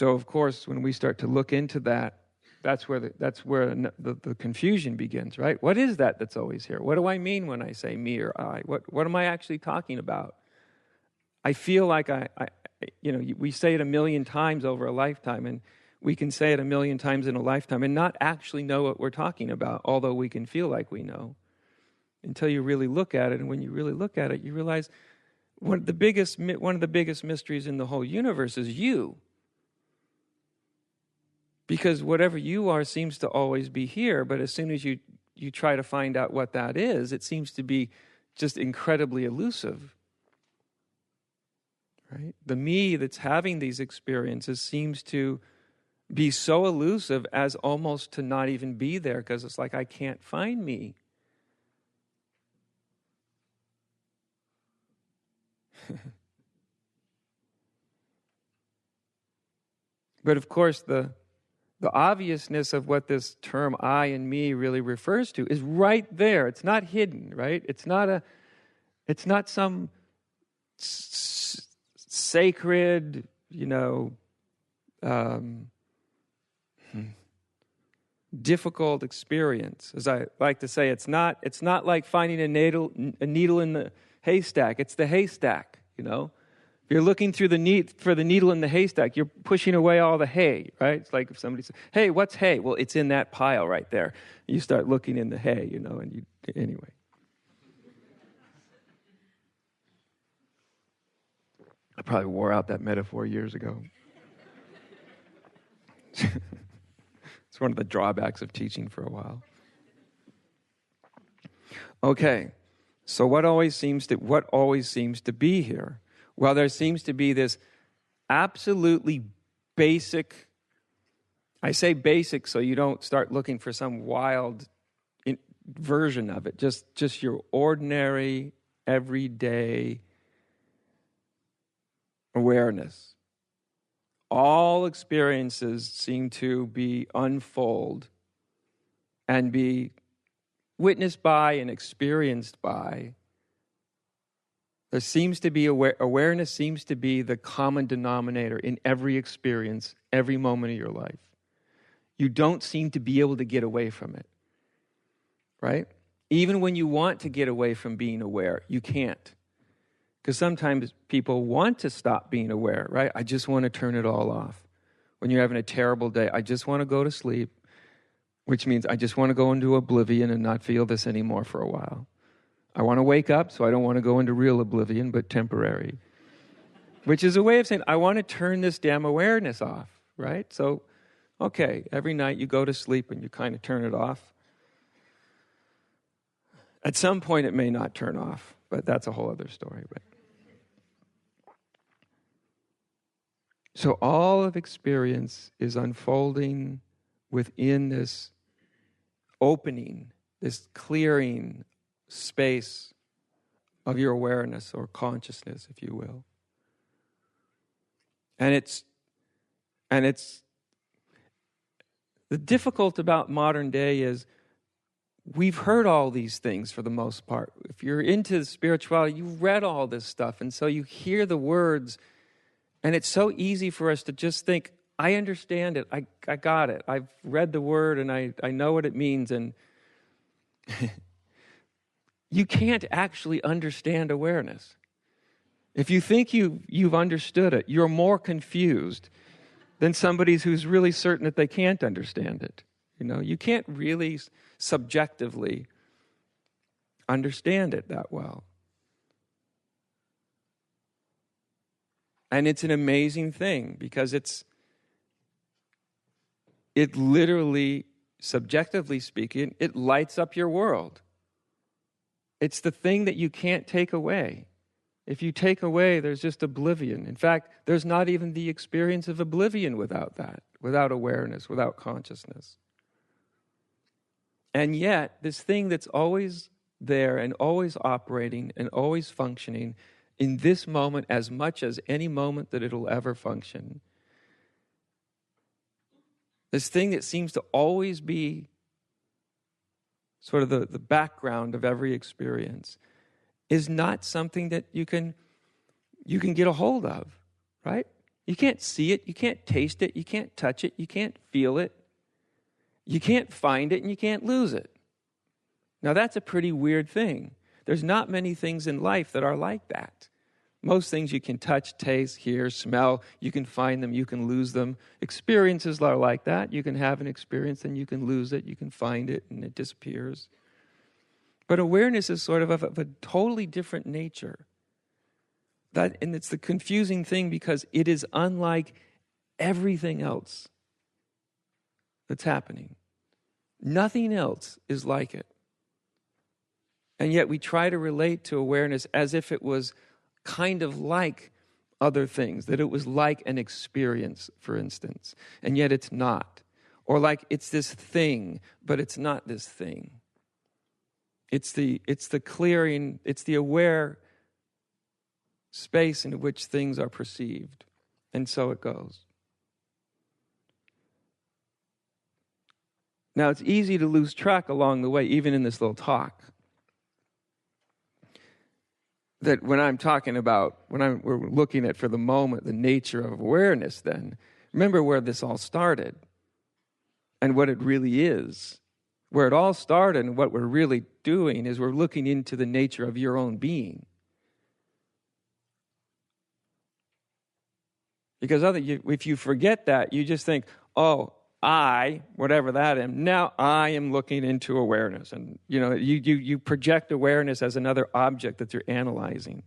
So, of course, when we start to look into that, that's where the confusion begins, right? What is that that's always here? What do I mean when I say me or I? What am I actually talking about? I feel like we say it 1,000,000 times over a lifetime, and we can say it 1,000,000 times in a lifetime and not actually know what we're talking about, although we can feel like we know, until you really look at it. And when you really look at it, you realize one of the biggest mysteries in the whole universe is you. Because whatever you are seems to always be here, but as soon as you try to find out what that is, it seems to be just incredibly elusive. Right? The me that's having these experiences seems to be so elusive as almost to not even be there, because it's like, I can't find me. But of course, the obviousness of what this term I and me really refers to is right there. It's not hidden, right? It's not some sacred, difficult experience. As I like to say, it's not like finding a needle in the haystack. It's the haystack, If you're looking through for the needle in the haystack, you're pushing away all the hay, right? It's like if somebody says, "Hey, what's hay?" Well, it's in that pile right there. You start looking in the hay, anyway. I probably wore out that metaphor years ago. It's one of the drawbacks of teaching for a while. Okay, so what always seems to be here? Well, there seems to be this absolutely basic, I say basic so you don't start looking for some wild version of it, just your ordinary, everyday awareness. All experiences seem to unfold and be witnessed by and experienced by. There seems to be awareness seems to be the common denominator in every experience, every moment of your life. You don't seem to be able to get away from it, right? Even when you want to get away from being aware, you can't. Because sometimes people want to stop being aware, right? I just want to turn it all off. When you're having a terrible day, I just want to go to sleep, which means I just want to go into oblivion and not feel this anymore for a while. I want to wake up, so I don't want to go into real oblivion, but temporary. Which is a way of saying, I want to turn this damn awareness off, right? So, okay, every night you go to sleep and you kind of turn it off. At some point it may not turn off, but that's a whole other story. But so all of experience is unfolding within this opening, this clearing space of your awareness or consciousness, if you will. And it's the difficult about modern day is we've heard all these things for the most part. If you're into spirituality, you've read all this stuff, and so you hear the words, and it's so easy for us to just think, I understand it, I got it, I've read the word, and I know what it means, and you can't actually understand awareness. If you think you've understood it, you're more confused than somebody who's really certain that they can't understand it. You can't really subjectively understand it that well. And it's an amazing thing because it literally, subjectively speaking, it lights up your world. It's the thing that you can't take away. If you take away, there's just oblivion. In fact, there's not even the experience of oblivion without that, without awareness, without consciousness. And yet, this thing that's always there and always operating and always functioning in this moment as much as any moment that it'll ever function, this thing that seems to always be sort of the background of every experience, is not something that you can get a hold of, right? You can't see it, you can't taste it, you can't touch it, you can't feel it. You can't find it and you can't lose it. Now that's a pretty weird thing. There's not many things in life that are like that. Most things you can touch, taste, hear, smell, you can find them, you can lose them. Experiences are like that. You can have an experience and you can lose it, you can find it and it disappears. But awareness is sort of a totally different nature. And it's the confusing thing because it is unlike everything else that's happening. Nothing else is like it. And yet we try to relate to awareness as if it was kind of like other things, that it was like an experience, for instance, and yet it's not. Or like it's this thing, but it's not this thing. It's the clearing, it's the aware space in which things are perceived. And so it goes. Now, it's easy to lose track along the way, even in this little talk. That when I'm talking about, we're looking at for the moment the nature of awareness, then remember where this all started and what it really is. Where it all started and what we're really doing is we're looking into the nature of your own being. Because if you forget that, you just think, oh, I, whatever that am, now I am looking into awareness. And, you project awareness as another object that you're analyzing.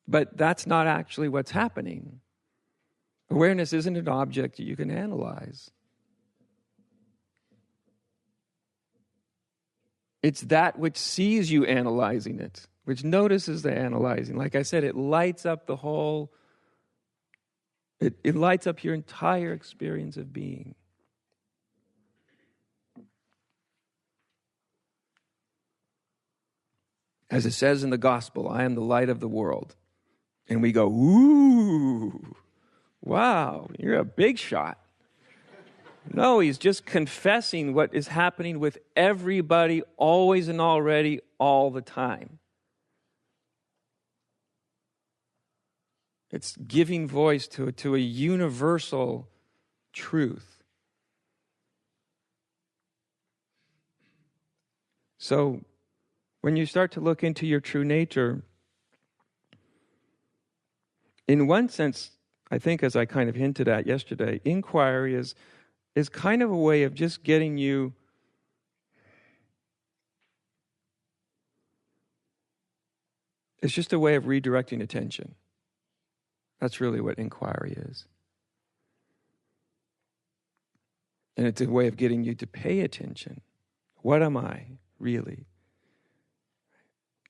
But that's not actually what's happening. Awareness isn't an object that you can analyze. It's that which sees you analyzing it, which notices the analyzing. Like I said, it lights up the whole... It lights up your entire experience of being. As it says in the gospel, I am the light of the world. And we go, ooh, wow, you're a big shot. No, he's just confessing what is happening with everybody, always and already, all the time. It's giving voice to a universal truth. So, when you start to look into your true nature, in one sense, I think as I kind of hinted at yesterday, inquiry is kind of a way of just getting you it's just a way of redirecting attention. That's really what inquiry is. And it's a way of getting you to pay attention. What am I, really?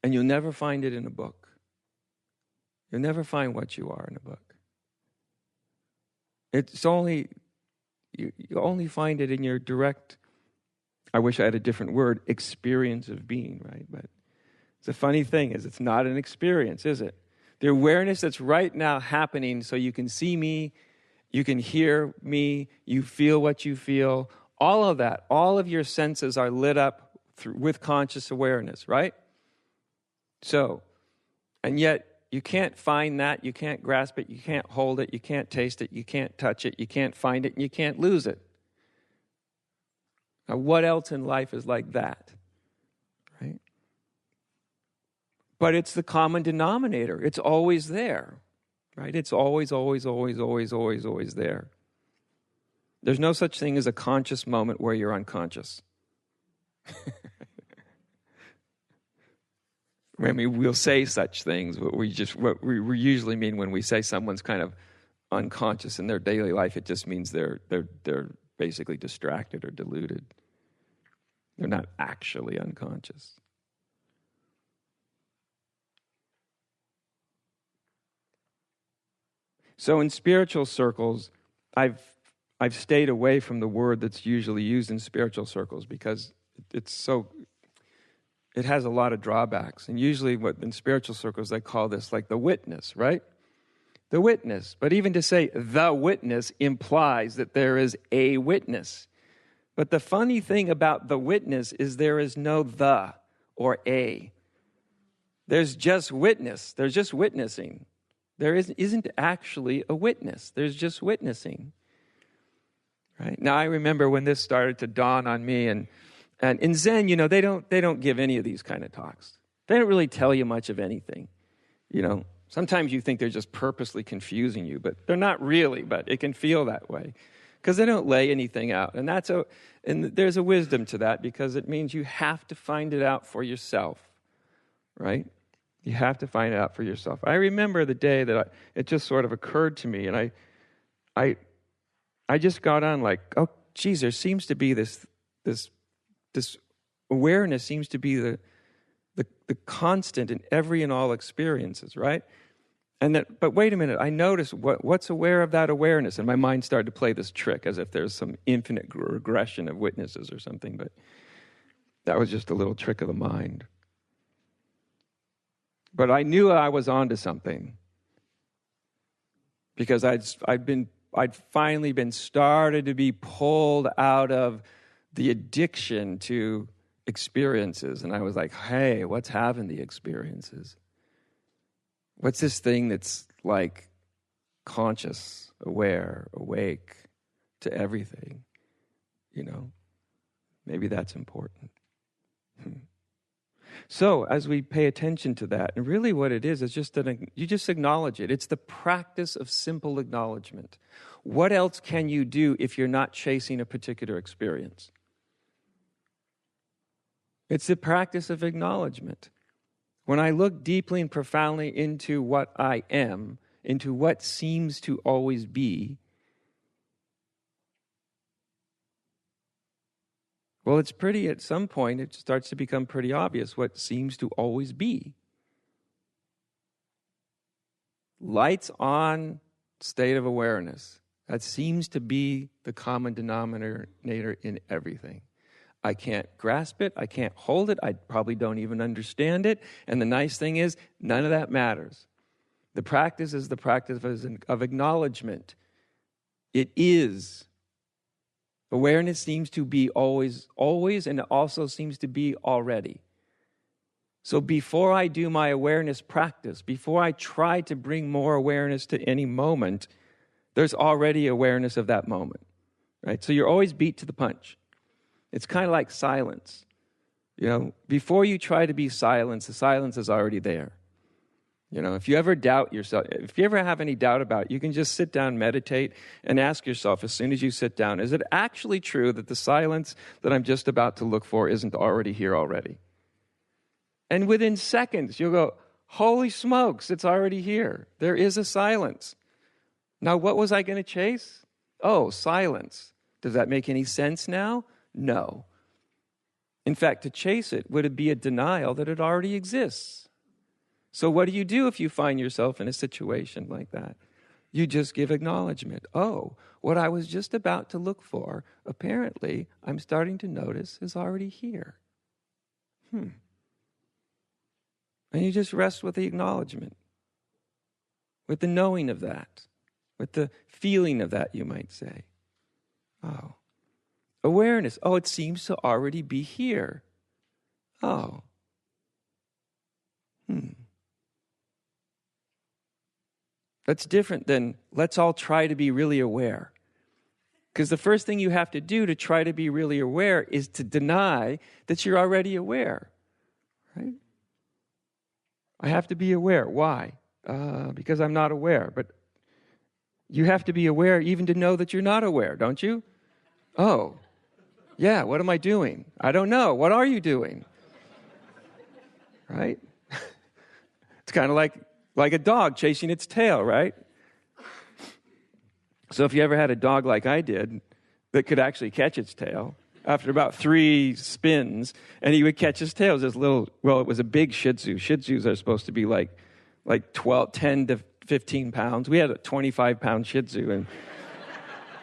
And you'll never find it in a book. You'll never find what you are in a book. It's only, you only find it in your direct, I wish I had a different word, experience of being, right? But the funny thing is it's not an experience, is it? The awareness that's right now happening so you can see me, you can hear me, you feel what you feel, all of that, all of your senses are lit up with conscious awareness, right? So, and yet you can't find that, you can't grasp it, you can't hold it, you can't taste it, you can't touch it, you can't find it, and you can't lose it. Now, what else in life is like that? Right? But it's the common denominator. It's always there, right? It's always, always, always, always, always, always there. There's no such thing as a conscious moment where you're unconscious. I mean, we'll say such things, but we usually mean when we say someone's kind of unconscious in their daily life, it just means they're basically distracted or deluded. They're not actually unconscious. So in spiritual circles, I've stayed away from the word that's usually used in spiritual circles because it has a lot of drawbacks. And usually what in spiritual circles they call this like the witness, right? The witness. But even to say the witness implies that there is a witness. But the funny thing about the witness is there is no the or a. There's just witness. There's just witnessing. There isn't actually a witness. There's just witnessing. Right? Now, I remember when this started to dawn on me, and in Zen, they don't give any of these kind of talks. They don't really tell you much of anything. Sometimes you think they're just purposely confusing you, but they're not really, but it can feel that way because they don't lay anything out. And there's a wisdom to that because it means you have to find it out for yourself, right? You have to find it out for yourself. I remember the day that it just sort of occurred to me, and I just got on like, oh, geez, there seems to be this awareness seems to be the constant in every and all experiences, right? But wait a minute, I noticed what's aware of that awareness, and my mind started to play this trick as if there's some infinite regression of witnesses or something, but that was just a little trick of the mind. But I knew I was onto something because I'd finally been started to be pulled out of the addiction to experiences. And I was like, hey, what's having the experiences? What's this thing that's like conscious, aware, awake to everything? Maybe that's important. So as we pay attention to that, and really what it is just that you just acknowledge it. It's the practice of simple acknowledgement. What else can you do if you're not chasing a particular experience? It's the practice of acknowledgement. When I look deeply and profoundly into what I am, into what seems to always be, well, at some point, it starts to become pretty obvious what seems to always be. Lights on state of awareness. That seems to be the common denominator in everything. I can't grasp it. I can't hold it. I probably don't even understand it. And the nice thing is, none of that matters. The practice is the practice of acknowledgement. It is. Awareness seems to be always, and it also seems to be already. So before I do my awareness practice, before I try to bring more awareness to any moment, there's already awareness of that moment, right? So you're always beat to the punch. It's kind of like silence. Before you try to be silent, the silence is already there. If you ever doubt yourself, if you ever have any doubt about it, you can just sit down, meditate, and ask yourself as soon as you sit down, is it actually true that the silence that I'm just about to look for isn't already here already? And within seconds, you'll go, holy smokes, it's already here. There is a silence. Now, what was I going to chase? Oh, silence. Does that make any sense now? No. In fact, to chase it would be a denial that it already exists. So what do you do if you find yourself in a situation like that? You just give acknowledgement. Oh, what I was just about to look for, apparently, I'm starting to notice is already here. And you just rest with the acknowledgement, with the knowing of that, with the feeling of that, you might say. Oh. Awareness. Oh, it seems to already be here. Oh. That's different than let's all try to be really aware. Because the first thing you have to do to try to be really aware is to deny that you're already aware. Right? I have to be aware. Why? Because I'm not aware. But you have to be aware even to know that you're not aware, don't you? Oh, yeah, what am I doing? I don't know. What are you doing? Right? It's kind of like a dog chasing its tail, right? So if you ever had a dog like I did that could actually catch its tail, after about 3 spins, and he would catch his tail, it was a big Shih Tzu. Shih Tzus are supposed to be like 10 to 15 pounds. We had a 25-pound Shih Tzu, and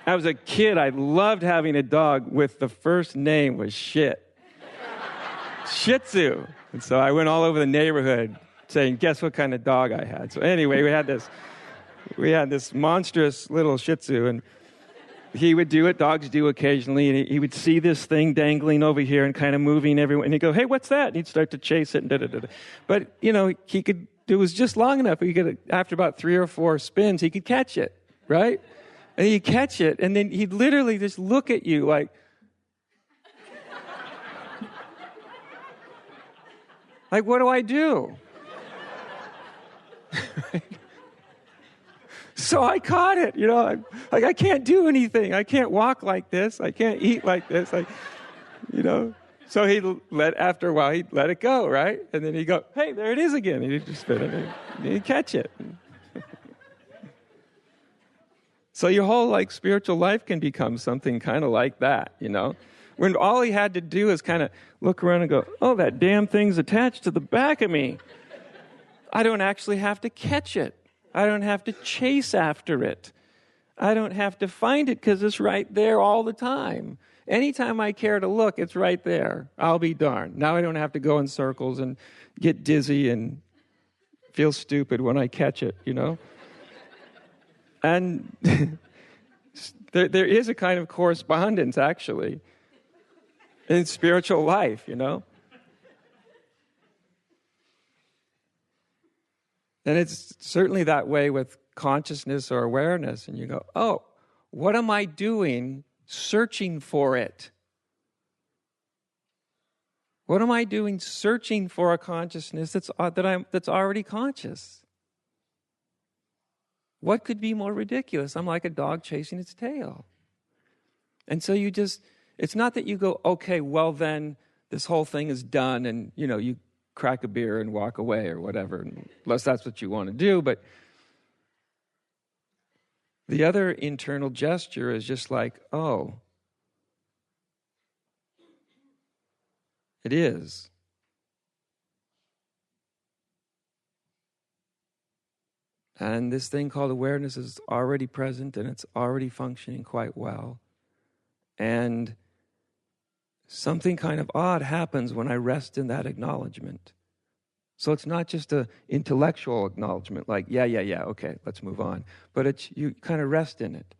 I was a kid. I loved having a dog with the first name was Shit. Shih Tzu. And so I went all over the neighborhood saying, guess what kind of dog I had. So anyway, we had this monstrous little Shih Tzu, he would do what dogs do occasionally, and he would see this thing dangling over here and kind of moving everywhere, and he'd go, "Hey, what's that?" And he'd start to chase it, and da-da-da-da. But, he could, it was just long enough. After about 3 or 4 spins, he could catch it, right? And he'd catch it, and then he'd literally just look at you like, what do I do? So I caught it, I can't do anything. I can't walk like this. I can't eat like this. So after a while, he'd let it go, right? And then he'd go, "Hey, there it is again." And he'd just spin it, and he'd catch it. So your whole, spiritual life can become something kind of like that, When all he had to do is kind of look around and go, "Oh, that damn thing's attached to the back of me. I don't actually have to catch it. I don't have to chase after it. I don't have to find it because it's right there all the time. Anytime I care to look, it's right there. I'll be darned. Now I don't have to go in circles and get dizzy and feel stupid when I catch it, And there is a kind of correspondence, actually, in spiritual life, And it's certainly that way with consciousness or awareness. And you go, "Oh, what am I doing searching for it? What am I doing searching for a consciousness that's already conscious? What could be more ridiculous? I'm like a dog chasing its tail." And so it's not that you go, "Okay, well then this whole thing is done," and you crack a beer and walk away or whatever, unless that's what you want to do. But the other internal gesture is just like, "Oh, it is." And this thing called awareness is already present, and it's already functioning quite well. And something kind of odd happens when I rest in that acknowledgement. So it's not just an intellectual acknowledgement, like, yeah, okay, let's move on. But you kind of rest in it.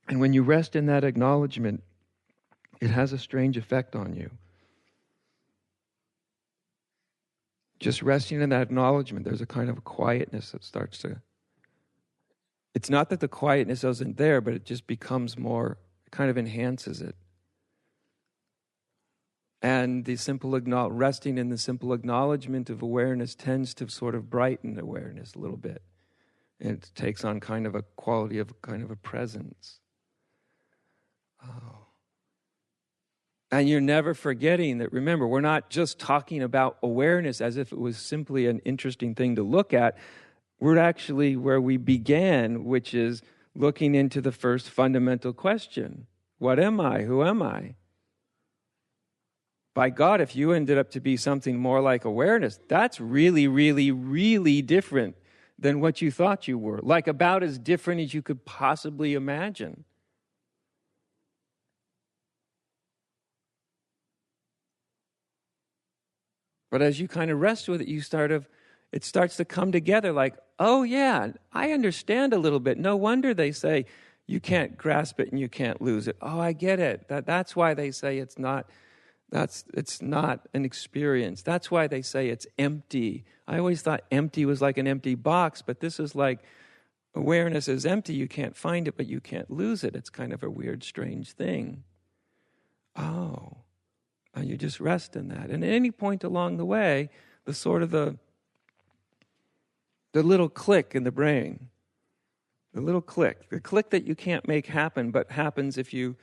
And when you rest in that acknowledgement, it has a strange effect on you. Just resting in that acknowledgement, there's a kind of quietness that starts to... It's not that the quietness isn't there, but it just becomes more, it kind of enhances it. And the resting in the simple acknowledgement of awareness tends to sort of brighten awareness a little bit. And it takes on kind of a quality of kind of a presence. Oh. And you're never forgetting that, remember, we're not just talking about awareness as if it was simply an interesting thing to look at. We're actually where we began, which is looking into the first fundamental question. What am I? Who am I? By God, if you ended up to be something more like awareness, that's really, really, really different than what you thought you were. Like about as different as you could possibly imagine. But as you kind of rest with it, it starts to come together like, "Oh yeah, I understand a little bit. No wonder they say you can't grasp it and you can't lose it. Oh, I get it. That's why they say it's not an experience. That's why they say it's empty. I always thought empty was like an empty box, but this is like awareness is empty. You can't find it, but you can't lose it. It's kind of a weird, strange thing." Oh, and you just rest in that. And at any point along the way, the little click in the brain, the click that you can't make happen, but happens if you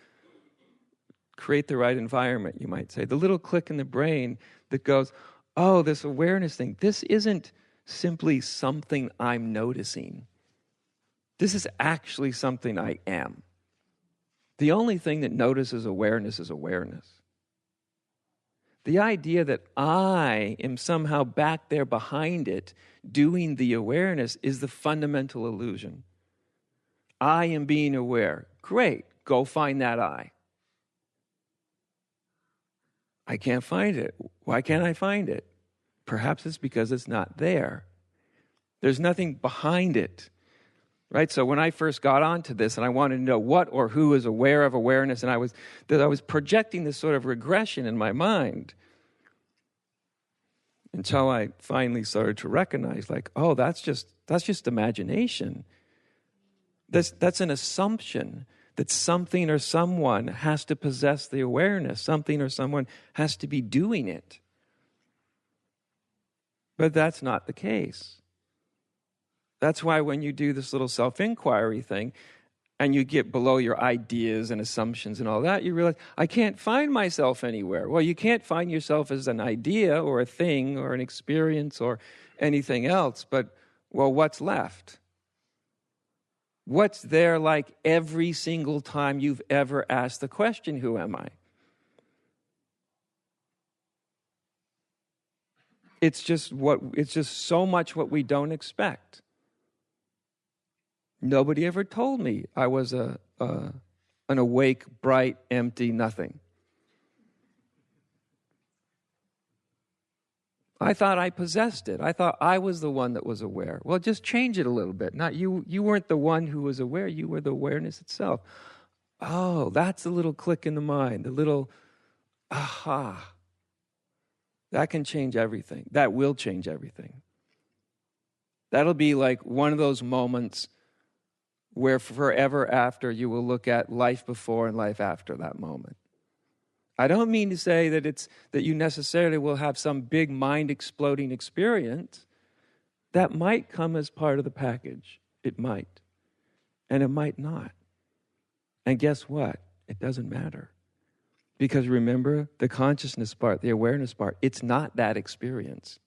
create the right environment, you might say. The little click in the brain that goes, "Oh, this awareness thing, this isn't simply something I'm noticing. This is actually something I am. The only thing that notices awareness is awareness. The idea that I am somehow back there behind it doing the awareness is the fundamental illusion. I am being aware. Great, go find that I. I can't find it. Why can't I find it? Perhaps it's because it's not there. There's nothing behind it. Right? So when I first got onto this and I wanted to know what or who is aware of awareness, and I was projecting this sort of regression in my mind until I finally started to recognize, like, oh, that's just imagination. That's an assumption that something or someone has to possess the awareness. Something or someone has to be doing it. But that's not the case. That's why when you do this little self-inquiry thing and you get below your ideas and assumptions and all that, you realize, I can't find myself anywhere. Well, you can't find yourself as an idea or a thing or an experience or anything else, but, well, what's left? What's there like every single time you've ever asked the question, who am I? It's just so much what we don't expect. Nobody ever told me I was an awake, bright, empty nothing. I thought I possessed it. I thought I was the one that was aware. Well, just change it a little bit. Not you. You weren't the one who was aware. You were the awareness itself. Oh, that's a little click in the mind, a little aha. That can change everything. That will change everything. That'll be like one of those moments where forever after you will look at life before and life after that moment. I don't mean to say that you necessarily will have some big mind-exploding experience. That might come as part of the package. It might. And it might not. And guess what? It doesn't matter. Because remember, the consciousness part, the awareness part, it's not that experience.